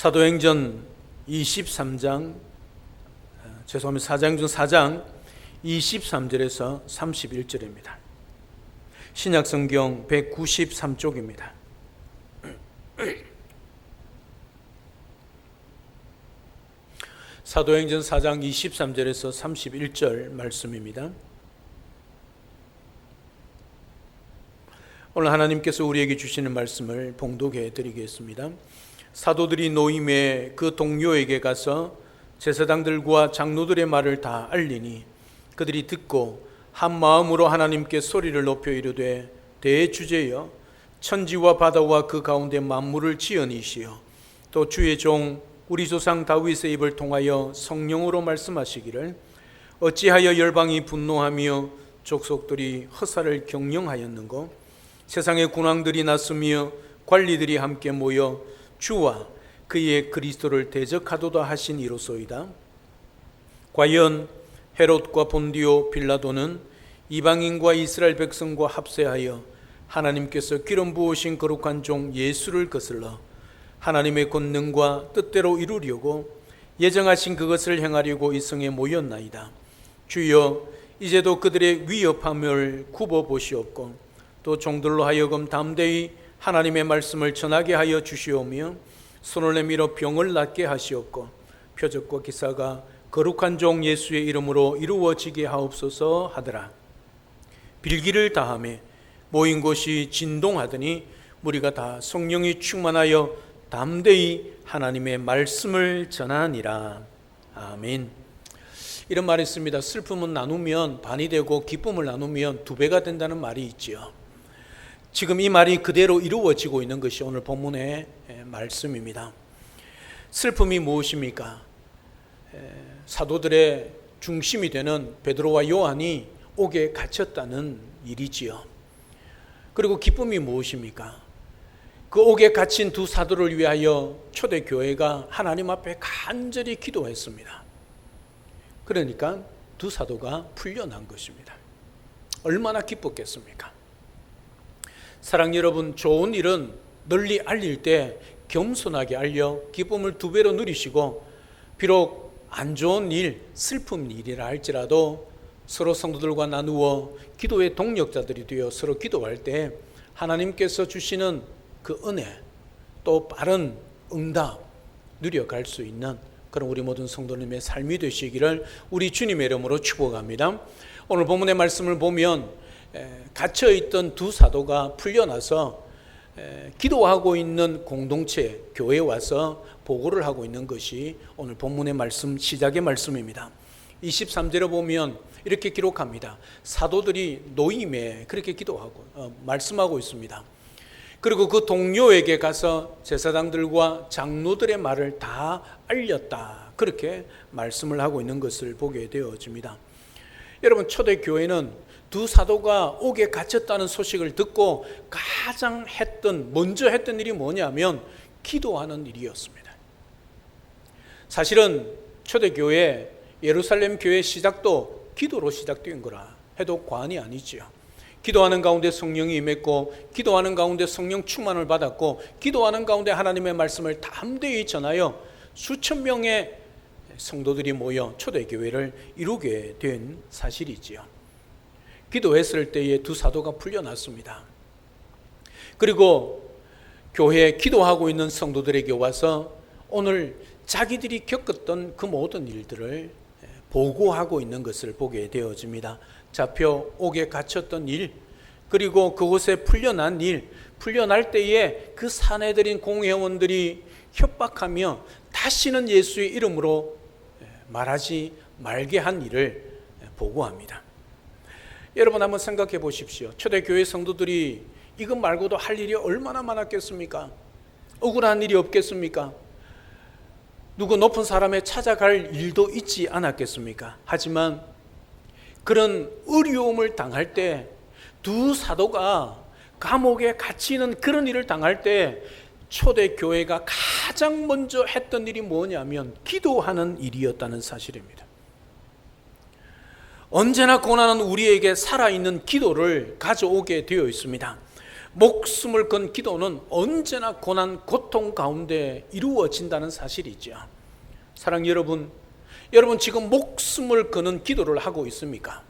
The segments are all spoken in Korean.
사도행전 23장, 사도행전 4장 23절에서 31절입니다. 신약성경 193쪽입니다. 사도행전 4장 23절에서 31절 말씀입니다. 오늘 하나님께서 우리에게 주시는 말씀을 봉독해 드리겠습니다. 사도들이 노임에 그 동료에게 가서 제사장들과 장로들의 말을 다 알리니 그들이 듣고 한 마음으로 하나님께 소리를 높여 이르되, 대주제여, 천지와 바다와 그 가운데 만물을 지으니시여, 또 주의 종 우리 조상 다윗의 입을 통하여 성령으로 말씀하시기를, 어찌하여 열방이 분노하며 족속들이 허사를 경영하였는고, 세상의 군왕들이 났으며 관리들이 함께 모여 주와 그의 그리스도를 대적하도다 하신 이로소이다. 과연 헤롯과 본디오 빌라도는 이방인과 이스라엘 백성과 합세하여 하나님께서 기름 부으신 거룩한 종 예수를 거슬러 하나님의 권능과 뜻대로 이루려고 예정하신 그것을 행하려고 이 성에 모였나이다. 주여, 이제도 그들의 위협함을 굽어 보시옵고 또 종들로 하여금 담대히 하나님의 말씀을 전하게 하여 주시오며 손을 내밀어 병을 낫게 하시옵고 표적과 기사가 거룩한 종 예수의 이름으로 이루어지게 하옵소서 하더라. 빌기를 다하며 모인 곳이 진동하더니 무리가 다 성령이 충만하여 담대히 하나님의 말씀을 전하니라. 아멘. 이런 말이 있습니다. 슬픔은 나누면 반이 되고 기쁨을 나누면 두 배가 된다는 말이 있지요. 지금 이 말이 그대로 이루어지고 있는 것이 오늘 본문의 말씀입니다. 슬픔이 무엇입니까? 사도들의 중심이 되는 베드로와 요한이 옥에 갇혔다는 일이지요. 그리고 기쁨이 무엇입니까? 그 옥에 갇힌 두 사도를 위하여 초대교회가 하나님 앞에 간절히 기도했습니다. 그러니까 두 사도가 풀려난 것입니다. 얼마나 기뻤겠습니까? 사랑 여러분, 좋은 일은 널리 알릴 때 겸손하게 알려 기쁨을 두 배로 누리시고, 비록 안 좋은 일, 슬픈 일이라 할지라도 서로 성도들과 나누어 기도의 동력자들이 되어 서로 기도할 때 하나님께서 주시는 그 은혜, 또 빠른 응답 누려갈 수 있는 그런 우리 모든 성도님의 삶이 되시기를 우리 주님의 이름으로 축복합니다. 오늘 본문의 말씀을 보면 갇혀있던 두 사도가 풀려나서 기도하고 있는 공동체, 교회에 와서 보고를 하고 있는 것이 오늘 본문의 말씀, 시작의 말씀입니다. 23절에 보면 이렇게 기록합니다. 사도들이 노임에 그렇게 기도하고 말씀하고 있습니다. 그리고 그 동료에게 가서 제사장들과 장로들의 말을 다 알렸다, 그렇게 말씀을 하고 있는 것을 보게 되어집니다. 여러분, 초대교회는 두 사도가 옥에 갇혔다는 소식을 듣고 가장 먼저 했던 일이 뭐냐면 기도하는 일이었습니다. 사실은 초대교회, 예루살렘 교회 시작도 기도로 시작된 거라 해도 과언이 아니지요. 기도하는 가운데 성령이 임했고, 기도하는 가운데 성령 충만을 받았고, 기도하는 가운데 하나님의 말씀을 담대히 전하여 수천 명의 성도들이 모여 초대교회를 이루게 된 사실이지요. 기도했을 때에 두 사도가 풀려났습니다. 그리고 교회에 기도하고 있는 성도들에게 와서 오늘 자기들이 겪었던 그 모든 일들을 보고하고 있는 것을 보게 되어집니다. 잡혀 옥에 갇혔던 일, 그리고 그곳에 풀려난 일, 풀려날 때에 그 사내들인 공회원들이 협박하며 다시는 예수의 이름으로 말하지 말게 한 일을 보고합니다. 여러분, 한번 생각해 보십시오. 초대교회 성도들이 이것 말고도 할 일이 얼마나 많았겠습니까? 억울한 일이 없겠습니까? 누구 높은 사람에 찾아갈 일도 있지 않았겠습니까? 하지만 그런 어려움을 당할 때, 두 사도가 감옥에 갇히는 그런 일을 당할 때 초대교회가 가장 먼저 했던 일이 뭐냐면 기도하는 일이었다는 사실입니다. 언제나 고난은 우리에게 살아있는 기도를 가져오게 되어 있습니다. 목숨을 건 기도는 언제나 고난, 고통 가운데 이루어진다는 사실이죠. 사랑 여러분, 여러분 지금 목숨을 거는 기도를 하고 있습니까?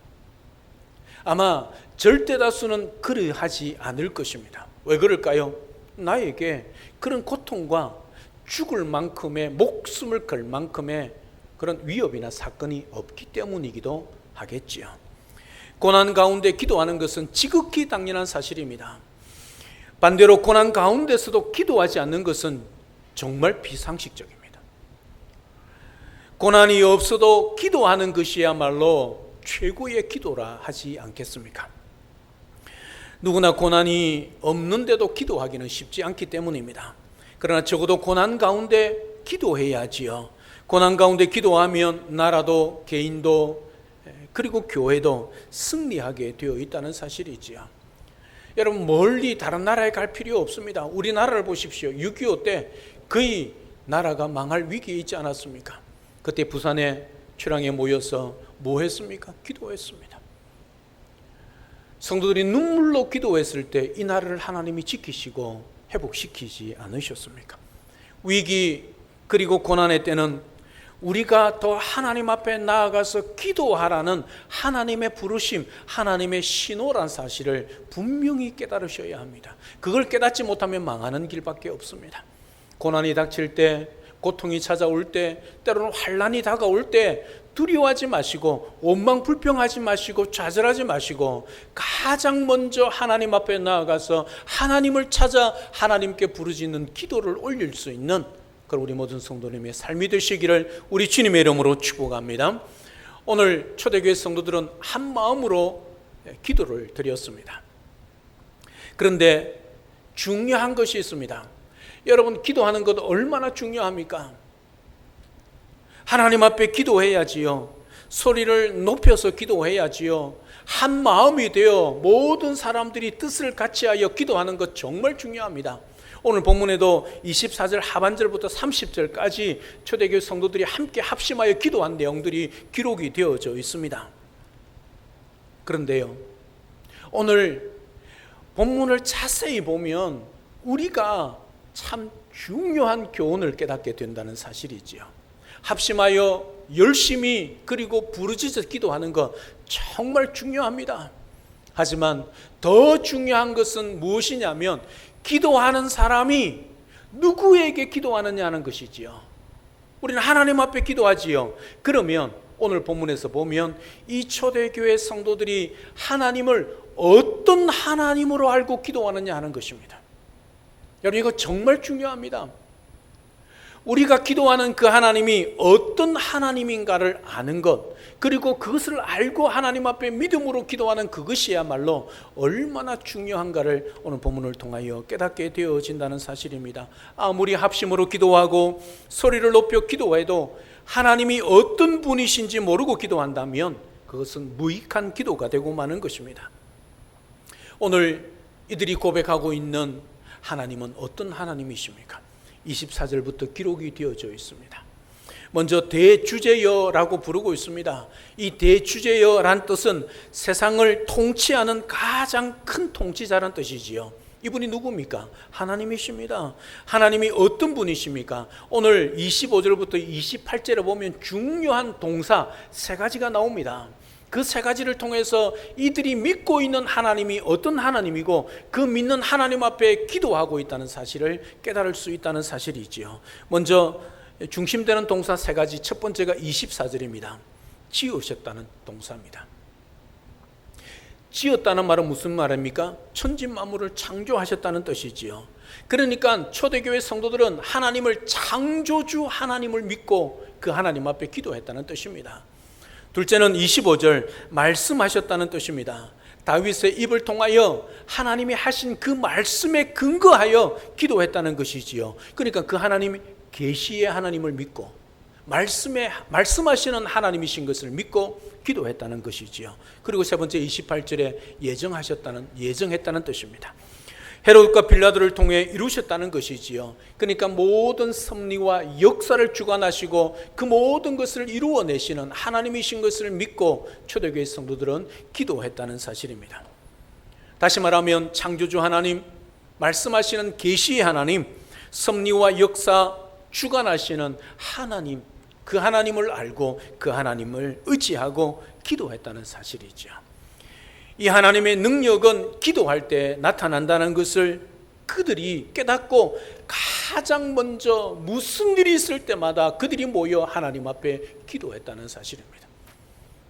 아마 절대 다수는 그러하지 않을 것입니다. 왜 그럴까요? 나에게 그런 고통과 죽을 만큼의, 목숨을 걸 만큼의 그런 위협이나 사건이 없기 때문이기도 하겠지요. 고난 가운데 기도하는 것은 지극히 당연한 사실입니다. 반대로 고난 가운데서도 기도하지 않는 것은 정말 비상식적입니다. 고난이 없어도 기도하는 것이야말로 최고의 기도라 하지 않겠습니까? 누구나 고난이 없는데도 기도하기는 쉽지 않기 때문입니다. 그러나 적어도 고난 가운데 기도해야지요. 고난 가운데 기도하면 나라도, 개인도, 그리고 교회도 승리하게 되어 있다는 사실이지요. 여러분, 멀리 다른 나라에 갈 필요 없습니다. 우리나라를 보십시오. 6.25 때 거의 나라가 망할 위기에 있지 않았습니까? 그때 부산에 출항에 모여서 뭐 했습니까? 기도했습니다. 성도들이 눈물로 기도했을 때 이 나라를 하나님이 지키시고 회복시키지 않으셨습니까? 위기 그리고 고난의 때는 우리가 더 하나님 앞에 나아가서 기도하라는 하나님의 부르심, 하나님의 신호란 사실을 분명히 깨달으셔야 합니다. 그걸 깨닫지 못하면 망하는 길밖에 없습니다. 고난이 닥칠 때, 고통이 찾아올 때, 때로는 환난이 다가올 때 두려워하지 마시고, 원망 불평하지 마시고, 좌절하지 마시고, 가장 먼저 하나님 앞에 나아가서 하나님을 찾아 하나님께 부르짖는 기도를 올릴 수 있는 그런 우리 모든 성도님의 삶이 되시기를 우리 주님의 이름으로 축복합니다. 오늘 초대교회 성도들은 한 마음으로 기도를 드렸습니다. 그런데 중요한 것이 있습니다. 여러분, 기도하는 것 얼마나 중요합니까? 하나님 앞에 기도해야지요. 소리를 높여서 기도해야지요. 한 마음이 되어 모든 사람들이 뜻을 같이하여 기도하는 것 정말 중요합니다. 오늘 본문에도 24절 하반절부터 30절까지 초대교회 성도들이 함께 합심하여 기도한 내용들이 기록이 되어져 있습니다. 그런데요, 오늘 본문을 자세히 보면 우리가 참 중요한 교훈을 깨닫게 된다는 사실이지요. 합심하여 열심히 그리고 부르짖어 기도하는 것 정말 중요합니다. 하지만 더 중요한 것은 무엇이냐면 기도하는 사람이 누구에게 기도하느냐는 것이지요. 우리는 하나님 앞에 기도하지요. 그러면 오늘 본문에서 보면 이 초대교회 성도들이 하나님을 어떤 하나님으로 알고 기도하느냐 하는 것입니다. 여러분, 이거 정말 중요합니다. 우리가 기도하는 그 하나님이 어떤 하나님인가를 아는 것, 그리고 그것을 알고 하나님 앞에 믿음으로 기도하는 그것이야말로 얼마나 중요한가를 오늘 본문을 통하여 깨닫게 되어진다는 사실입니다. 아무리 합심으로 기도하고 소리를 높여 기도해도 하나님이 어떤 분이신지 모르고 기도한다면 그것은 무익한 기도가 되고 마는 것입니다. 오늘 이들이 고백하고 있는 하나님은 어떤 하나님이십니까? 24절부터 기록이 되어져 있습니다. 먼저 대주제여라고 부르고 있습니다. 이 대주제여란 뜻은 세상을 통치하는 가장 큰 통치자란 뜻이지요. 이분이 누굽니까? 하나님이십니다. 하나님이 어떤 분이십니까? 오늘 25절부터 28절에 보면 중요한 동사 3가지가 나옵니다. 그 3가지를 통해서 이들이 믿고 있는 하나님이 어떤 하나님이고 그 믿는 하나님 앞에 기도하고 있다는 사실을 깨달을 수 있다는 사실이지요. 먼저 중심되는 동사 3가지, 첫 번째가 24절입니다. 지으셨다는 동사입니다. 지었다는 말은 무슨 말입니까? 천지만물을 창조하셨다는 뜻이지요. 그러니까 초대교회 성도들은 하나님을 창조주 하나님을 믿고 그 하나님 앞에 기도했다는 뜻입니다. 둘째는 25절, 말씀하셨다는 뜻입니다. 다윗의 입을 통하여 하나님이 하신 그 말씀에 근거하여 기도했다는 것이지요. 그러니까 그 하나님이 계시의 하나님을 믿고 말씀하시는 하나님이신 것을 믿고 기도했다는 것이지요. 그리고 세 번째 28절에 예정했다는 뜻입니다. 헤롯과 빌라도를 통해 이루셨다는 것이지요. 그러니까 모든 섭리와 역사를 주관하시고 그 모든 것을 이루어내시는 하나님이신 것을 믿고 초대교회 성도들은 기도했다는 사실입니다. 다시 말하면 창조주 하나님, 말씀하시는 계시의 하나님, 섭리와 역사 주관하시는 하나님, 그 하나님을 알고 그 하나님을 의지하고 기도했다는 사실이죠. 이 하나님의 능력은 기도할 때 나타난다는 것을 그들이 깨닫고 가장 먼저 무슨 일이 있을 때마다 그들이 모여 하나님 앞에 기도했다는 사실입니다.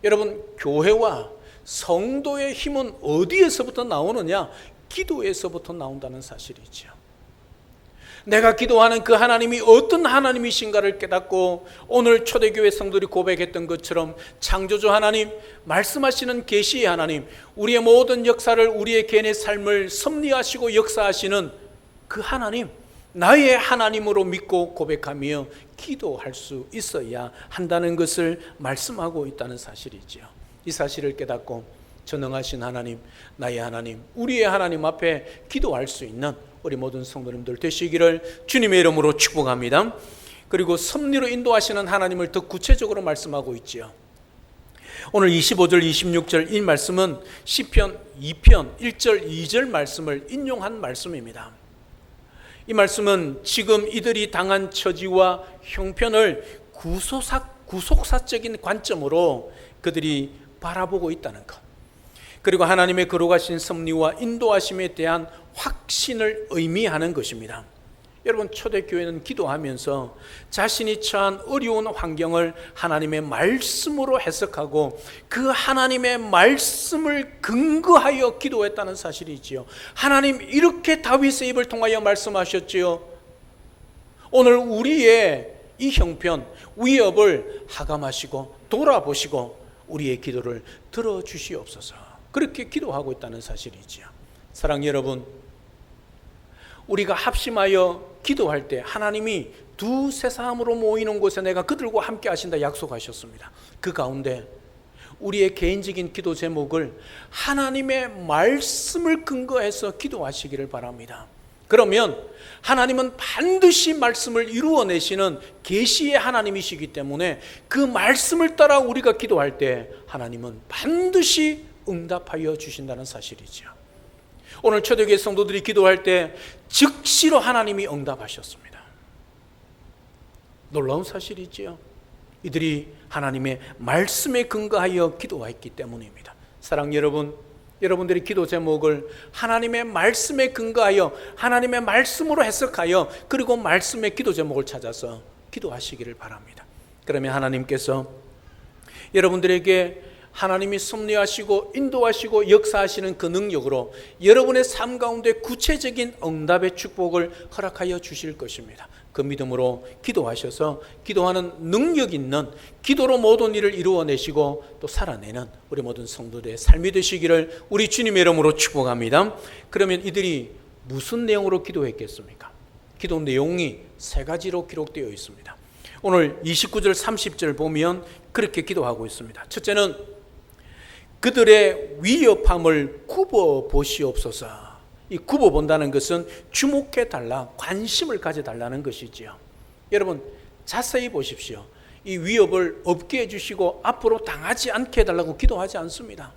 여러분, 교회와 성도의 힘은 어디에서부터 나오느냐? 기도에서부터 나온다는 사실이죠. 내가 기도하는 그 하나님이 어떤 하나님이신가를 깨닫고 오늘 초대교회 성도들이 고백했던 것처럼 창조주 하나님, 말씀하시는 계시의 하나님, 우리의 모든 역사를, 우리의 개인의 삶을 섭리하시고 역사하시는 그 하나님, 나의 하나님으로 믿고 고백하며 기도할 수 있어야 한다는 것을 말씀하고 있다는 사실이죠. 이 사실을 깨닫고 전능하신 하나님, 나의 하나님, 우리의 하나님 앞에 기도할 수 있는 우리 모든 성도님들 되시기를 주님의 이름으로 축복합니다. 그리고 섭리로 인도하시는 하나님을 더 구체적으로 말씀하고 있지요. 오늘 25절, 26절 이 말씀은 시편 2편 1절, 2절 말씀을 인용한 말씀입니다. 이 말씀은 지금 이들이 당한 처지와 형편을 구속사적인 관점으로 그들이 바라보고 있다는 것, 그리고 하나님의 거룩하신 섭리와 인도하심에 대한 확신을 의미하는 것입니다. 여러분, 초대교회는 기도하면서 자신이 처한 어려운 환경을 하나님의 말씀으로 해석하고 그 하나님의 말씀을 근거하여 기도했다는 사실이지요. 하나님, 이렇게 다윗의 입을 통하여 말씀하셨지요. 오늘 우리의 이 형편, 위협을 하감하시고 돌아보시고 우리의 기도를 들어주시옵소서. 그렇게 기도하고 있다는 사실이지요. 사랑하는 여러분, 우리가 합심하여 기도할 때 하나님이 두세 사람으로 모이는 곳에 내가 그들과 함께 하신다 약속하셨습니다. 그 가운데 우리의 개인적인 기도 제목을 하나님의 말씀을 근거해서 기도하시기를 바랍니다. 그러면 하나님은 반드시 말씀을 이루어내시는 계시의 하나님이시기 때문에 그 말씀을 따라 우리가 기도할 때 하나님은 반드시 응답하여 주신다는 사실이죠. 오늘 초대교회 성도들이 기도할 때 즉시로 하나님이 응답하셨습니다. 놀라운 사실이지요. 이들이 하나님의 말씀에 근거하여 기도했기 때문입니다. 사랑하는 여러분, 여러분들의 기도 제목을 하나님의 말씀에 근거하여 하나님의 말씀으로 해석하여 그리고 말씀의 기도 제목을 찾아서 기도하시기를 바랍니다. 그러면 하나님께서 여러분들에게 하나님이 섭리하시고 인도하시고 역사하시는 그 능력으로 여러분의 삶 가운데 구체적인 응답의 축복을 허락하여 주실 것입니다. 그 믿음으로 기도하셔서 기도하는 능력 있는 기도로 모든 일을 이루어내시고 또 살아내는 우리 모든 성도들의 삶이 되시기를 우리 주님의 이름으로 축복합니다. 그러면 이들이 무슨 내용으로 기도했겠습니까? 기도 내용이 세 가지로 기록되어 있습니다. 오늘 29절 30절 보면 그렇게 기도하고 있습니다. 첫째는 그들의 위협함을 굽어보시옵소서. 이 굽어본다는 것은 주목해달라, 관심을 가져달라는 것이지요. 여러분, 자세히 보십시오. 이 위협을 없게 해주시고 앞으로 당하지 않게 해달라고 기도하지 않습니다.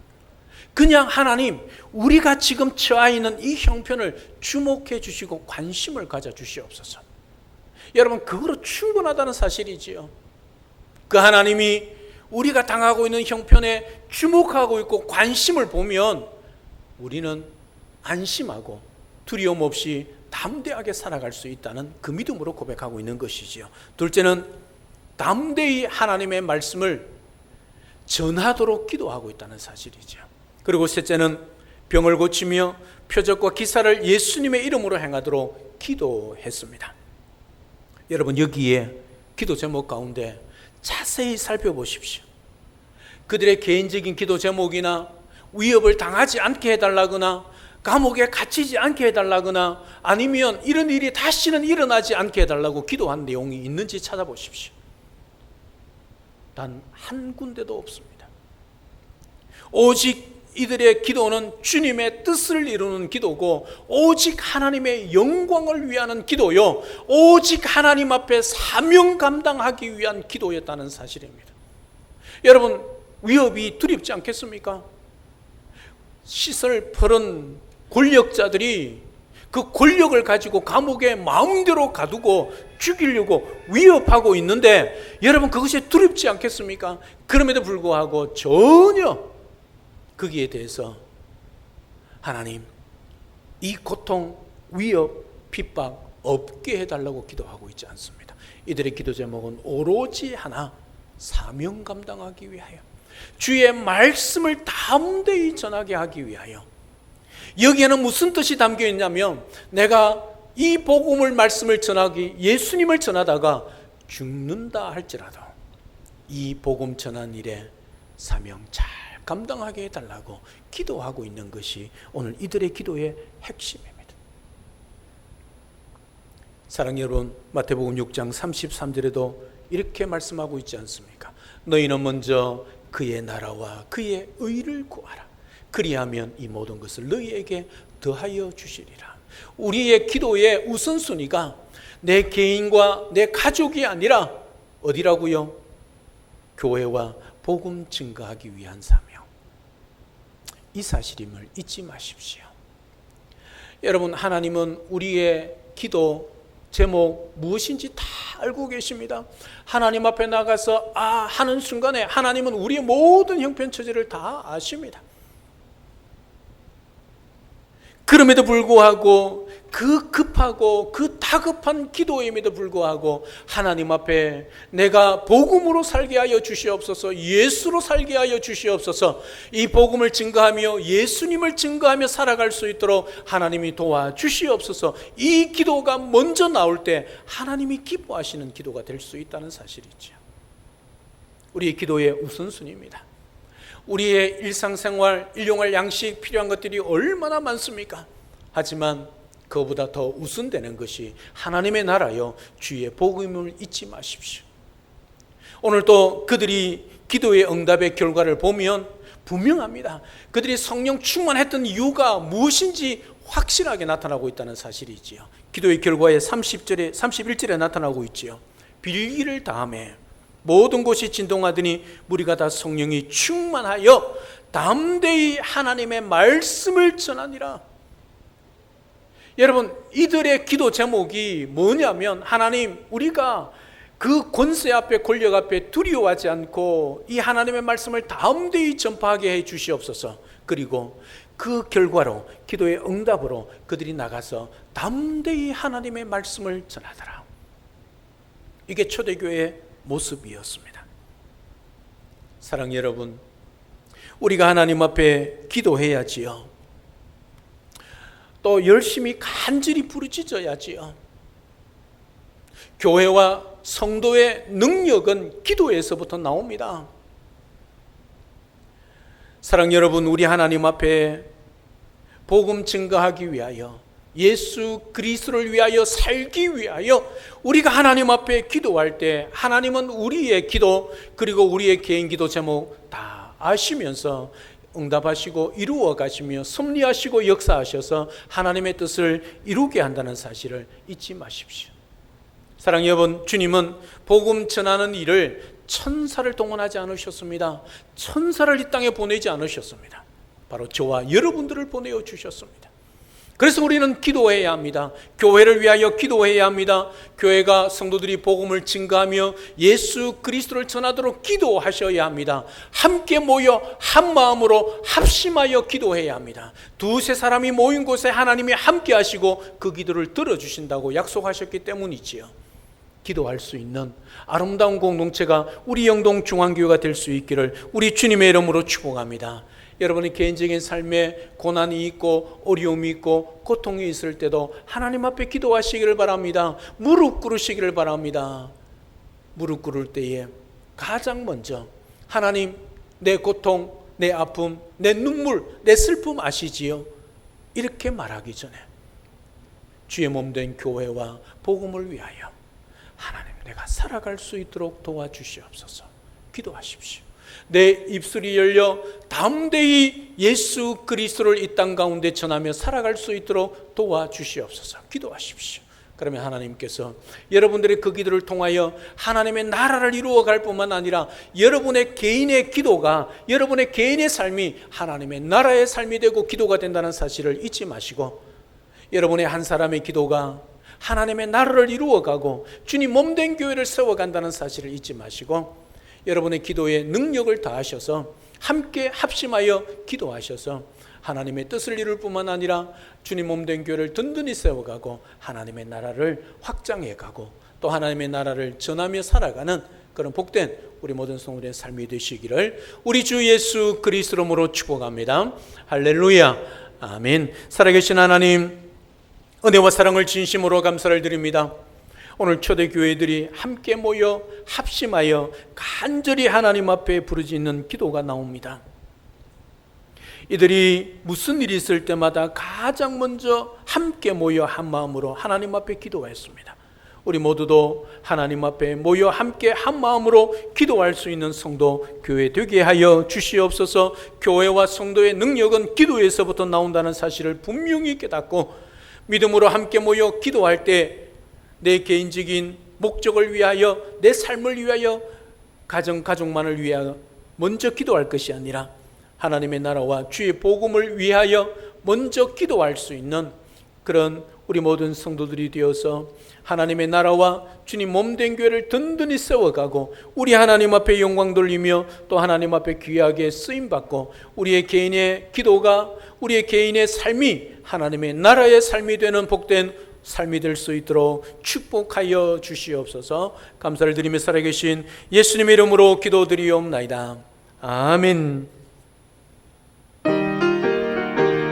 그냥 하나님, 우리가 지금 처해 있는 이 형편을 주목해 주시고 관심을 가져주시옵소서. 여러분, 그거로 충분하다는 사실이지요. 그 하나님이 우리가 당하고 있는 형편에 주목하고 있고 관심을 보면 우리는 안심하고 두려움 없이 담대하게 살아갈 수 있다는 그 믿음으로 고백하고 있는 것이지요. 둘째는 담대히 하나님의 말씀을 전하도록 기도하고 있다는 사실이죠. 그리고 셋째는 병을 고치며 표적과 기사를 예수님의 이름으로 행하도록 기도했습니다. 여러분, 여기에 기도 제목 가운데 자세히 살펴보십시오. 그들의 개인적인 기도 제목이나 위협을 당하지 않게 해달라거나 감옥에 갇히지 않게 해달라거나 아니면 이런 일이 다시는 일어나지 않게 해달라고 기도한 내용이 있는지 찾아보십시오. 단 한 군데도 없습니다. 오직 이들의 기도는 주님의 뜻을 이루는 기도고 오직 하나님의 영광을 위하는 기도요, 오직 하나님 앞에 사명 감당하기 위한 기도였다는 사실입니다. 여러분, 위협이 두렵지 않겠습니까? 시설 푸른 권력자들이 그 권력을 가지고 감옥에 마음대로 가두고 죽이려고 위협하고 있는데 여러분 그것이 두렵지 않겠습니까? 그럼에도 불구하고 전혀 거기에 대해서 하나님 이 고통, 위협, 핍박 없게 해달라고 기도하고 있지 않습니다. 이들의 기도 제목은 오로지 하나, 사명 감당하기 위하여, 주의 말씀을 담대히 전하게 하기 위하여. 여기에는 무슨 뜻이 담겨 있냐면 내가 이 복음을 말씀을 전하기, 예수님을 전하다가 죽는다 할지라도 이 복음 전한 일에 사명 잘 감당하게 해달라고 기도하고 있는 것이 오늘 이들의 기도의 핵심입니다. 사랑하는 여러분, 마태복음 6장 33절에도 이렇게 말씀하고 있지 않습니까? 너희는 먼저 그의 나라와 그의 의를 구하라. 그리하면 이 모든 것을 너희에게 더하여 주시리라. 우리의 기도의 우선순위가 내 개인과 내 가족이 아니라 어디라고요? 교회와 복음 증거하기 위한 사명. 이 사실임을 잊지 마십시오. 여러분, 하나님은 우리의 기도 제목 무엇인지 다 알고 계십니다. 하나님 앞에 나가서 하는 순간에 하나님은 우리의 모든 형편처지를 다 아십니다. 그럼에도 불구하고 그 급하고 그 다급한 기도임에도 불구하고 하나님 앞에 내가 복음으로 살게 하여 주시옵소서, 예수로 살게 하여 주시옵소서, 이 복음을 증거하며 예수님을 증거하며 살아갈 수 있도록 하나님이 도와주시옵소서, 이 기도가 먼저 나올 때 하나님이 기뻐하시는 기도가 될 수 있다는 사실이죠. 우리의 기도의 우선순위입니다. 우리의 일상생활, 일용할 양식 필요한 것들이 얼마나 많습니까? 하지만 그보다 더 우선되는 것이 하나님의 나라요 주의 복음을 잊지 마십시오. 오늘 또 그들이 기도의 응답의 결과를 보면 분명합니다. 그들이 성령 충만했던 이유가 무엇인지 확실하게 나타나고 있다는 사실이지요. 기도의 결과에 31절에 나타나고 있지요. 빌기를 다음에 모든 곳이 진동하더니 무리가 다 성령이 충만하여 담대히 하나님의 말씀을 전하니라. 여러분, 이들의 기도 제목이 뭐냐면 하나님, 우리가 그 권세 앞에, 권력 앞에 두려워하지 않고 이 하나님의 말씀을 담대히 전파하게 해 주시옵소서. 그리고 그 결과로, 기도의 응답으로 그들이 나가서 담대히 하나님의 말씀을 전하더라. 이게 초대교회의 모습이었습니다. 사랑 여러분, 우리가 하나님 앞에 기도해야지요. 또 열심히 간절히 부르짖어야지요. 교회와 성도의 능력은 기도에서부터 나옵니다. 사랑 여러분, 우리 하나님 앞에 복음 증거하기 위하여, 예수 그리스도를 위하여 살기 위하여 우리가 하나님 앞에 기도할 때 하나님은 우리의 기도, 그리고 우리의 개인 기도 제목 다 아시면서 응답하시고 이루어 가시며 섭리하시고 역사하셔서 하나님의 뜻을 이루게 한다는 사실을 잊지 마십시오. 사랑하는 여러분, 주님은 복음 전하는 일을 천사를 동원하지 않으셨습니다. 천사를 이 땅에 보내지 않으셨습니다. 바로 저와 여러분들을 보내어 주셨습니다. 그래서 우리는 기도해야 합니다. 교회를 위하여 기도해야 합니다. 교회가 성도들이 복음을 증거하며 예수 그리스도를 전하도록 기도하셔야 합니다. 함께 모여 한 마음으로 합심하여 기도해야 합니다. 두세 사람이 모인 곳에 하나님이 함께 하시고 그 기도를 들어주신다고 약속하셨기 때문이지요. 기도할 수 있는 아름다운 공동체가 우리 영동 중앙교회가 될 수 있기를 우리 주님의 이름으로 축복합니다. 여러분의 개인적인 삶에 고난이 있고 어려움이 있고 고통이 있을 때도 하나님 앞에 기도하시기를 바랍니다. 무릎 꿇으시기를 바랍니다. 무릎 꿇을 때에 가장 먼저 하나님, 내 고통, 내 아픔, 내 눈물, 내 슬픔 아시지요? 이렇게 말하기 전에 주의 몸된 교회와 복음을 위하여 하나님, 내가 살아갈 수 있도록 도와주시옵소서. 기도하십시오. 내 입술이 열려 담대히 예수 그리스도를 이 땅 가운데 전하며 살아갈 수 있도록 도와주시옵소서. 기도하십시오. 그러면 하나님께서 여러분들의 그 기도를 통하여 하나님의 나라를 이루어갈 뿐만 아니라 여러분의 개인의 기도가, 여러분의 개인의 삶이 하나님의 나라의 삶이 되고 기도가 된다는 사실을 잊지 마시고, 여러분의 한 사람의 기도가 하나님의 나라를 이루어가고 주님 몸된 교회를 세워간다는 사실을 잊지 마시고, 여러분의 기도에 능력을 다하셔서 함께 합심하여 기도하셔서 하나님의 뜻을 이룰 뿐만 아니라 주님 몸된 교회를 든든히 세워가고 하나님의 나라를 확장해가고 또 하나님의 나라를 전하며 살아가는 그런 복된 우리 모든 성도의 삶이 되시기를 우리 주 예수 그리스도로 축복합니다. 할렐루야, 아멘. 살아계신 하나님, 은혜와 사랑을 진심으로 감사를 드립니다. 오늘 초대교회들이 함께 모여 합심하여 간절히 하나님 앞에 부르짖는 기도가 나옵니다. 이들이 무슨 일이 있을 때마다 가장 먼저 함께 모여 한 마음으로 하나님 앞에 기도했습니다. 우리 모두도 하나님 앞에 모여 함께 한 마음으로 기도할 수 있는 성도 교회 되게 하여 주시옵소서. 교회와 성도의 능력은 기도에서부터 나온다는 사실을 분명히 깨닫고 믿음으로 함께 모여 기도할 때 내 개인적인 목적을 위하여, 내 삶을 위하여, 가족만을 위하여 먼저 기도할 것이 아니라 하나님의 나라와 주의 복음을 위하여 먼저 기도할 수 있는 그런 우리 모든 성도들이 되어서 하나님의 나라와 주님 몸된 교회를 든든히 세워가고 우리 하나님 앞에 영광 돌리며 또 하나님 앞에 귀하게 쓰임받고 우리의 개인의 기도가, 우리의 개인의 삶이 하나님의 나라의 삶이 되는 복된 삶이 될 수 있도록 축복하여 주시옵소서. 감사를 드리며 살아계신 예수님의 이름으로 기도드리옵나이다. 아멘.